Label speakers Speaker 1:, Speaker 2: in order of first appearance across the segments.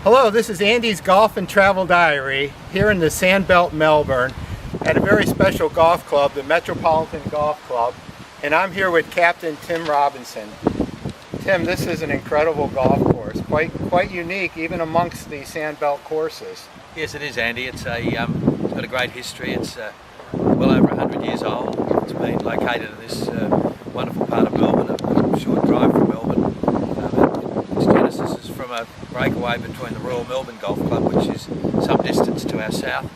Speaker 1: Hello, this is Andy's Golf and Travel Diary here in the Sandbelt, Melbourne at a very special golf club, the Metropolitan Golf Club, and I'm here with Captain Tim Robinson. Tim, this is an incredible golf course, quite unique even amongst the Sandbelt courses.
Speaker 2: Yes, it is, Andy. It's got a great history. It's well over 100 years old. It's been located in this wonderful part of Melbourne, a short drive from Melbourne. Its genesis is from a breakaway between the Royal Melbourne Golf Club, which is some distance to our south,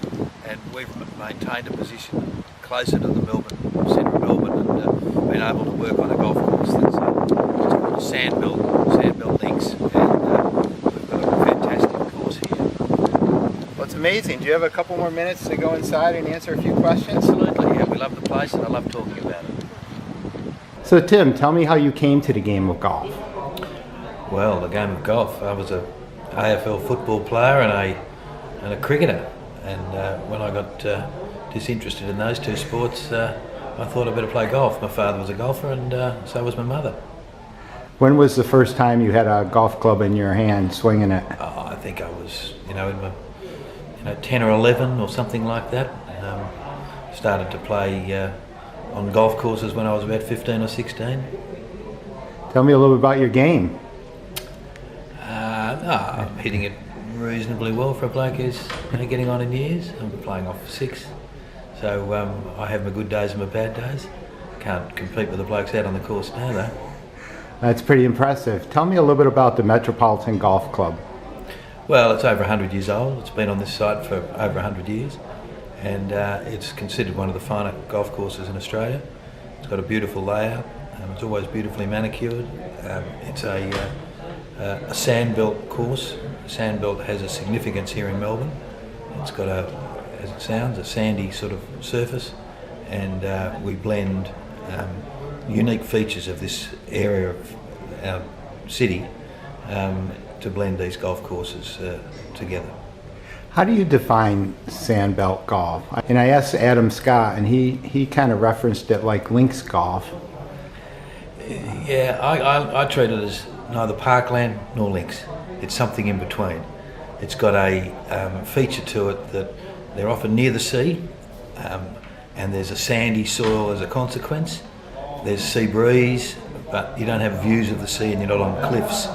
Speaker 2: and we've maintained a position closer to the Melbourne, centre of Melbourne, and been able to work on a golf course that's called a Sandbelt Links, and we've got a fantastic course here.
Speaker 1: Well, it's amazing. Do you have a couple more minutes to go inside and answer a few questions?
Speaker 2: Absolutely, yeah. We love the place and I love talking about it.
Speaker 1: So Tim, tell me how you came to the game of golf.
Speaker 2: Well, the game of golf. I was a AFL football player and a cricketer, and when I got disinterested in those two sports, I thought I'd better play golf. My father was a golfer, and so was my mother.
Speaker 1: When was the first time you had a golf club in your hand, swinging it?
Speaker 2: I think I was, in my 10 or 11 or something like that. Started to play on golf courses when I was about 15 or 16.
Speaker 1: Tell me a little bit about your game.
Speaker 2: I'm hitting it reasonably well for a bloke who's getting on in years. I'm playing off for 6, so I have my good days and my bad days. Can't compete with the blokes out on the course now, though.
Speaker 1: That's pretty impressive. Tell me a little bit about the Metropolitan Golf Club.
Speaker 2: Well, it's over 100 years old. It's been on this site for over 100 years, and it's considered one of the finer golf courses in Australia. It's got a beautiful layout. It's always beautifully manicured. It's a Sandbelt course. Sandbelt has a significance here in Melbourne. It's got as it sounds, a sandy sort of surface, and we blend unique features of this area of our city to blend these golf courses together.
Speaker 1: How do you define Sandbelt golf? And I asked Adam Scott, and he kind of referenced it like links golf.
Speaker 2: Yeah, I treat it as neither parkland nor links. It's something in between. It's got a feature to it that they're often near the sea, and there's a sandy soil as a consequence. There's sea breeze, but you don't have views of the sea and you're not on cliffs.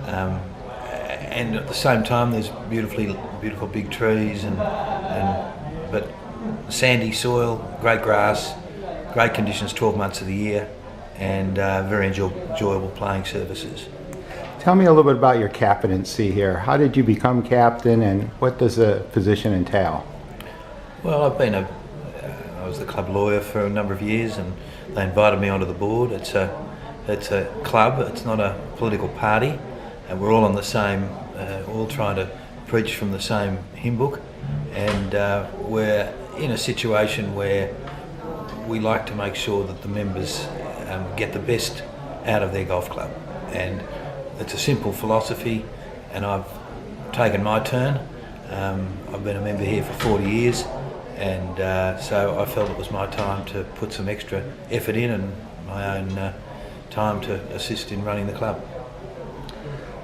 Speaker 2: And at the same time, there's beautiful big trees, but sandy soil, great grass, great conditions 12 months of the year, and very enjoyable playing surfaces.
Speaker 1: Tell me a little bit about your captaincy here. How did you become captain, and what does the position entail?
Speaker 2: Well, I was the club lawyer for a number of years, and they invited me onto the board. It's a club. It's not a political party, and we're all on the same, all trying to preach from the same hymn book, and we're in a situation where we like to make sure that the members get the best out of their golf club, and it's a simple philosophy, and I've taken my turn. I've been a member here for 40 years, and so I felt it was my time to put some extra effort in and my own time to assist in running the club.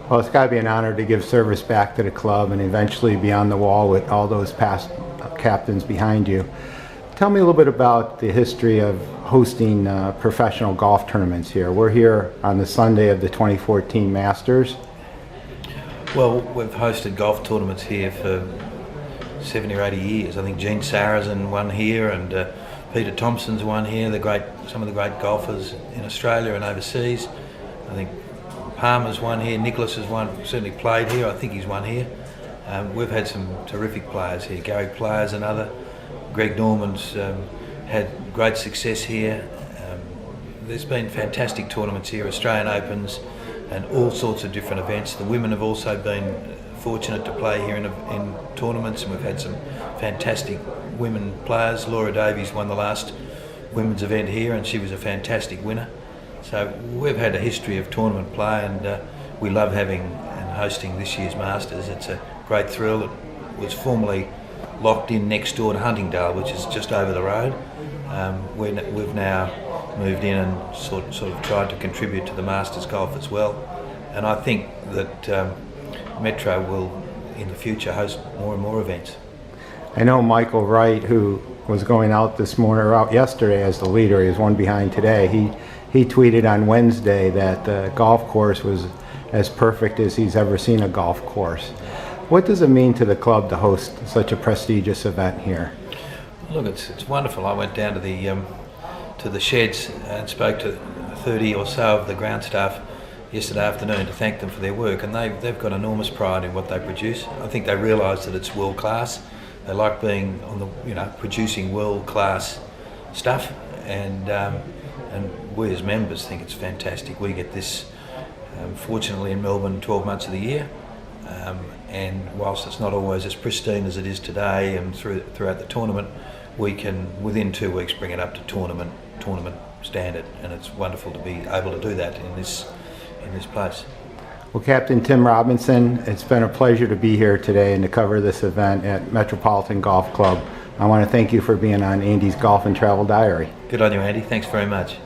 Speaker 1: Well, it's got to be an honor to give service back to the club and eventually be on the wall with all those past captains behind you. Tell me a little bit about the history of hosting professional golf tournaments here. We're here on the Sunday of the 2014 Masters.
Speaker 2: Well, we've hosted golf tournaments here for 70 or 80 years. I think Gene Sarazen won here, and Peter Thompson's won here, some of the great golfers in Australia and overseas. I think Palmer's won here, Nicholas has won, certainly played here, I think he's won here. We've had some terrific players here. Gary Player's another. Greg Norman's had great success here. There's been fantastic tournaments here, Australian Opens and all sorts of different events. The women have also been fortunate to play here in tournaments, and we've had some fantastic women players. Laura Davies won the last women's event here, and she was a fantastic winner. So we've had a history of tournament play, and we love having and hosting this year's Masters. It's a great thrill. It was formerly locked in next door to Huntingdale, which is just over the road. We've now moved in and sort of tried to contribute to the Masters golf as well. And I think that Metro will in the future host more and more events.
Speaker 1: I know Michael Wright, who was going out this morning, or out yesterday as the leader, he was one behind today. He tweeted on Wednesday that the golf course was as perfect as he's ever seen a golf course. What does it mean to the club to host such a prestigious event here?
Speaker 2: Look, it's wonderful. I went down to the sheds and spoke to 30 or so of the ground staff yesterday afternoon to thank them for their work, and they've got enormous pride in what they produce. I think they realise that it's world class. They like being on the, producing world class stuff, and we as members think it's fantastic. We get this, fortunately, in Melbourne 12 months of the year, and whilst it's not always as pristine as it is today and throughout the tournament, we can within 2 weeks bring it up to tournament standard, and it's wonderful to be able to do that in this place.
Speaker 1: Well, Captain Tim Robinson, it's been a pleasure to be here today and to cover this event at Metropolitan Golf Club. I want to thank you for being on Andy's Golf and Travel Diary.
Speaker 2: Good on you, Andy. Thanks very much.